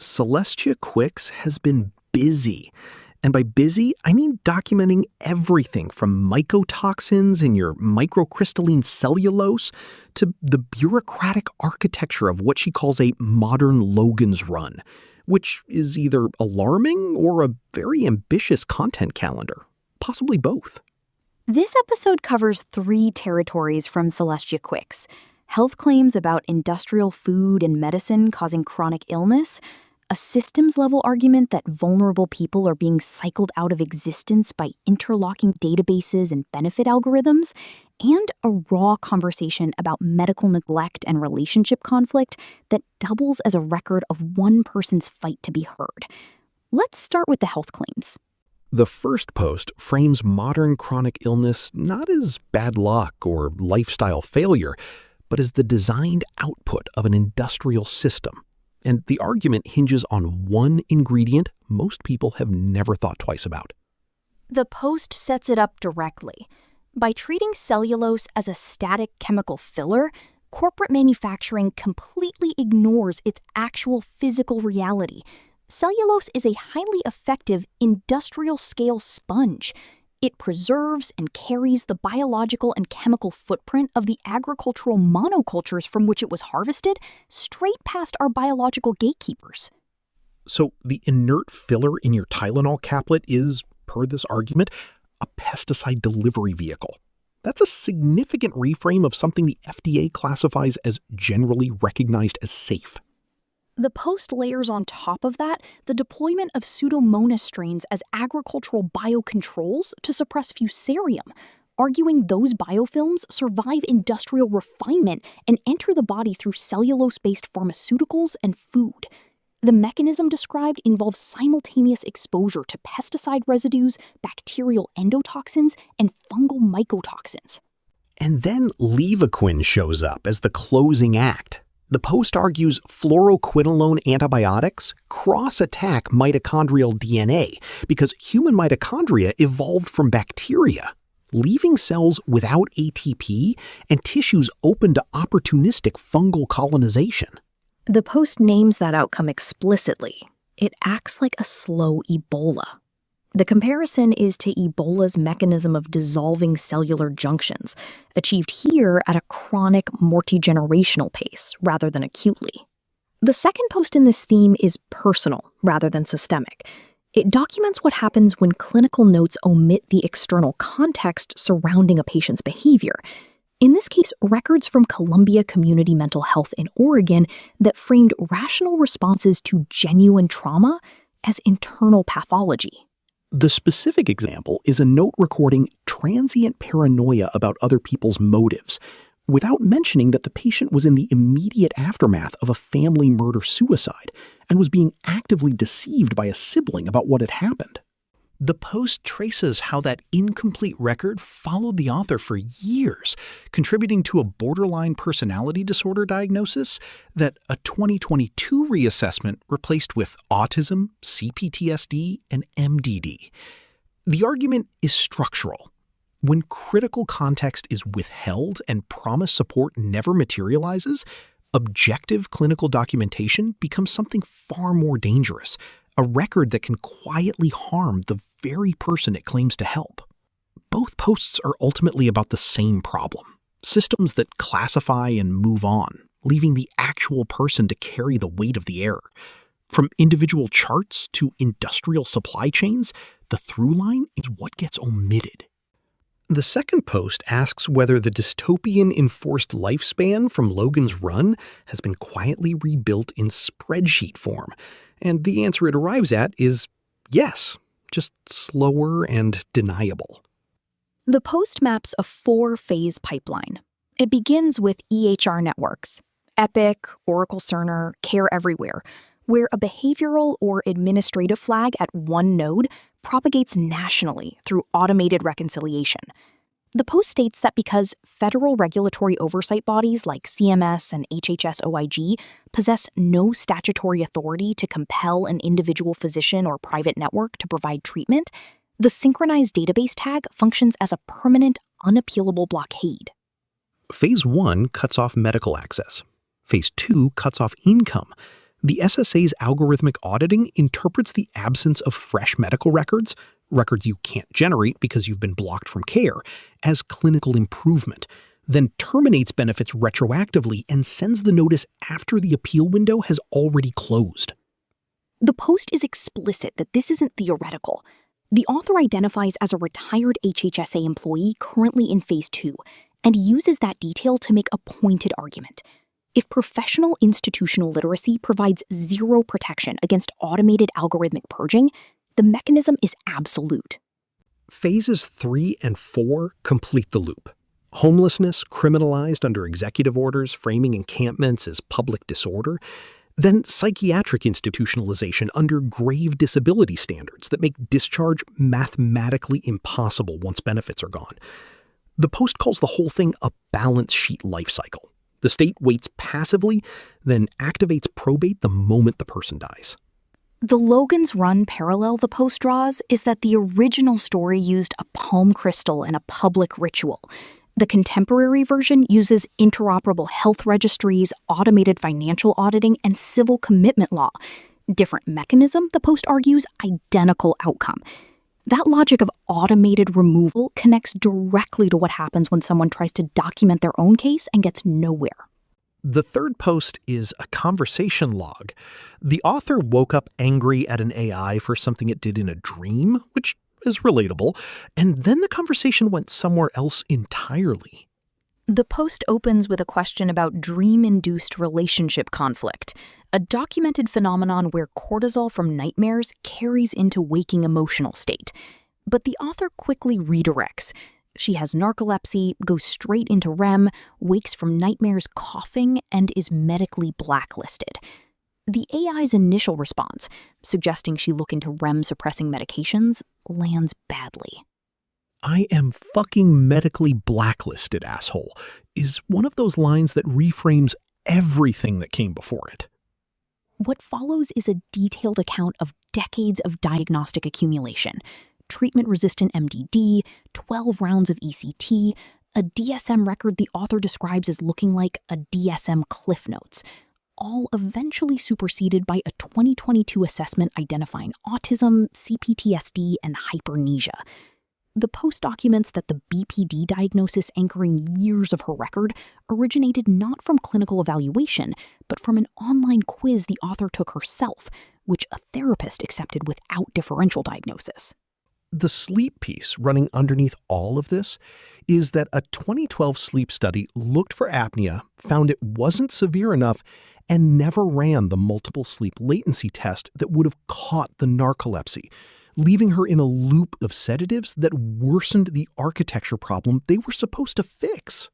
Celestia Quixs has been busy. And by busy, I mean documenting everything from mycotoxins in your microcrystalline cellulose to the bureaucratic architecture of what she calls a modern Logan's Run, which is either alarming or a very ambitious content calendar, possibly both. This episode covers 3 territories from Celestia Quixs: health claims about industrial food and medicine causing chronic illness, a systems-level argument that vulnerable people are being cycled out of existence by interlocking databases and benefit algorithms, and a raw conversation about medical neglect and relationship conflict that doubles as a record of one person's fight to be heard. Let's start with the health claims. The first post frames modern chronic illness not as bad luck or lifestyle failure, but as the designed output of an industrial system. And the argument hinges on one ingredient most people have never thought twice about. The post sets it up directly. By treating cellulose as a static chemical filler, corporate manufacturing completely ignores its actual physical reality. Cellulose is a highly effective industrial-scale sponge. It preserves and carries the biological and chemical footprint of the agricultural monocultures from which it was harvested straight past our biological gatekeepers. So the inert filler in your Tylenol caplet is, per this argument, a pesticide delivery vehicle. That's a significant reframe of something the FDA classifies as generally recognized as safe. The post layers on top of that the deployment of Pseudomonas strains as agricultural biocontrols to suppress fusarium, arguing those biofilms survive industrial refinement and enter the body through cellulose-based pharmaceuticals and food. The mechanism described involves simultaneous exposure to pesticide residues, bacterial endotoxins, and fungal mycotoxins. And then levaquin shows up as the closing act. The post argues fluoroquinolone antibiotics cross-attack mitochondrial DNA because human mitochondria evolved from bacteria, leaving cells without ATP and tissues open to opportunistic fungal colonization. The post names that outcome explicitly. It acts like a slow Ebola. The comparison is to Ebola's mechanism of dissolving cellular junctions, achieved here at a chronic multi-generational pace rather than acutely. The second post in this theme is personal rather than systemic. It documents what happens when clinical notes omit the external context surrounding a patient's behavior. In this case, records from Columbia Community Mental Health in Oregon that framed rational responses to genuine trauma as internal pathology. The specific example is a note recording transient paranoia about other people's motives, without mentioning that the patient was in the immediate aftermath of a family murder-suicide and was being actively deceived by a sibling about what had happened. The post traces how that incomplete record followed the author for years, contributing to a borderline personality disorder diagnosis that a 2022 reassessment replaced with autism, CPTSD, and MDD. The argument is structural. When critical context is withheld and promised support never materializes, objective clinical documentation becomes something far more dangerous, a record that can quietly harm the very person it claims to help. Both posts are ultimately about the same problem: systems that classify and move on, leaving the actual person to carry the weight of the error. From individual charts to industrial supply chains, the through line is what gets omitted. The second post asks whether the dystopian enforced lifespan from Logan's Run has been quietly rebuilt in spreadsheet form, and the answer it arrives at is yes, just slower and deniable. The post maps a 4-phase pipeline. It begins with EHR networks, Epic, Oracle Cerner, Care Everywhere, where a behavioral or administrative flag at one node propagates nationally through automated reconciliation. The post states that because federal regulatory oversight bodies like CMS and HHS-OIG possess no statutory authority to compel an individual physician or private network to provide treatment, the synchronized database tag functions as a permanent, unappealable blockade. Phase 1 cuts off medical access. Phase 2 cuts off income. The SSA's algorithmic auditing interprets the absence of fresh medical records you can't generate because you've been blocked from care, as clinical improvement, then terminates benefits retroactively and sends the notice after the appeal window has already closed. The post is explicit that this isn't theoretical. The author identifies as a retired HHSA employee currently in Phase 2 and uses that detail to make a pointed argument. If professional institutional literacy provides zero protection against automated algorithmic purging, the mechanism is absolute. Phases 3 and 4 complete the loop. Homelessness criminalized under executive orders framing encampments as public disorder, then psychiatric institutionalization under grave disability standards that make discharge mathematically impossible once benefits are gone. The post calls the whole thing a balance sheet life cycle. The state waits passively, then activates probate the moment the person dies. The Logan's Run parallel the post draws is that the original story used a palm crystal and a public ritual. The contemporary version uses interoperable health registries, automated financial auditing, and civil commitment law. Different mechanism, the post argues, identical outcome. That logic of automated removal connects directly to what happens when someone tries to document their own case and gets nowhere. The third post is a conversation log. The author woke up angry at an AI for something it did in a dream, which is relatable, and then the conversation went somewhere else entirely. The post opens with a question about dream-induced relationship conflict, a documented phenomenon where cortisol from nightmares carries into waking emotional state. But the author quickly redirects. She has narcolepsy, goes straight into REM, wakes from nightmares coughing, and is medically blacklisted. The AI's initial response, suggesting she look into REM-suppressing medications, lands badly. "I am fucking medically blacklisted, asshole," is one of those lines that reframes everything that came before it. What follows is a detailed account of decades of diagnostic accumulation: treatment-resistant MDD, 12 rounds of ECT, a DSM record the author describes as looking like a DSM Cliff Notes, all eventually superseded by a 2022 assessment identifying autism, CPTSD, and hypermnesia. The post documents that the BPD diagnosis anchoring years of her record originated not from clinical evaluation, but from an online quiz the author took herself, which a therapist accepted without differential diagnosis. The sleep piece running underneath all of this is that a 2012 sleep study looked for apnea, found it wasn't severe enough, and never ran the multiple sleep latency test that would have caught the narcolepsy, leaving her in a loop of sedatives that worsened the architecture problem they were supposed to fix.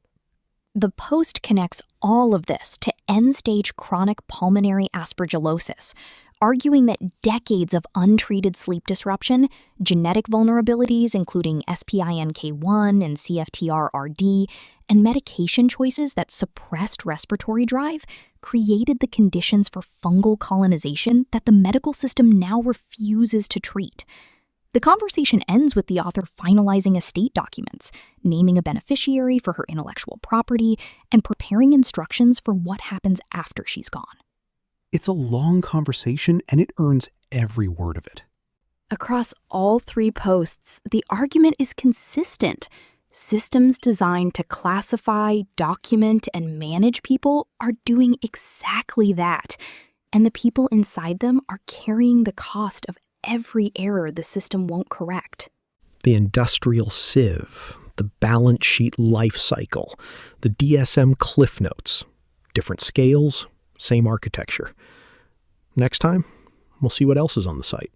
The post connects all of this to end-stage chronic pulmonary aspergillosis, arguing that decades of untreated sleep disruption, genetic vulnerabilities including SPINK1 and CFTR-RD, and medication choices that suppressed respiratory drive created the conditions for fungal colonization that the medical system now refuses to treat. The conversation ends with the author finalizing estate documents, naming a beneficiary for her intellectual property, and preparing instructions for what happens after she's gone. It's a long conversation, and it earns every word of it. Across all three posts, the argument is consistent. Systems designed to classify, document, and manage people are doing exactly that, and the people inside them are carrying the cost of every error the system won't correct. The industrial sieve, the balance sheet life cycle, the DSM Cliff Notes. Different scales, same architecture. Next time, we'll see what else is on the site.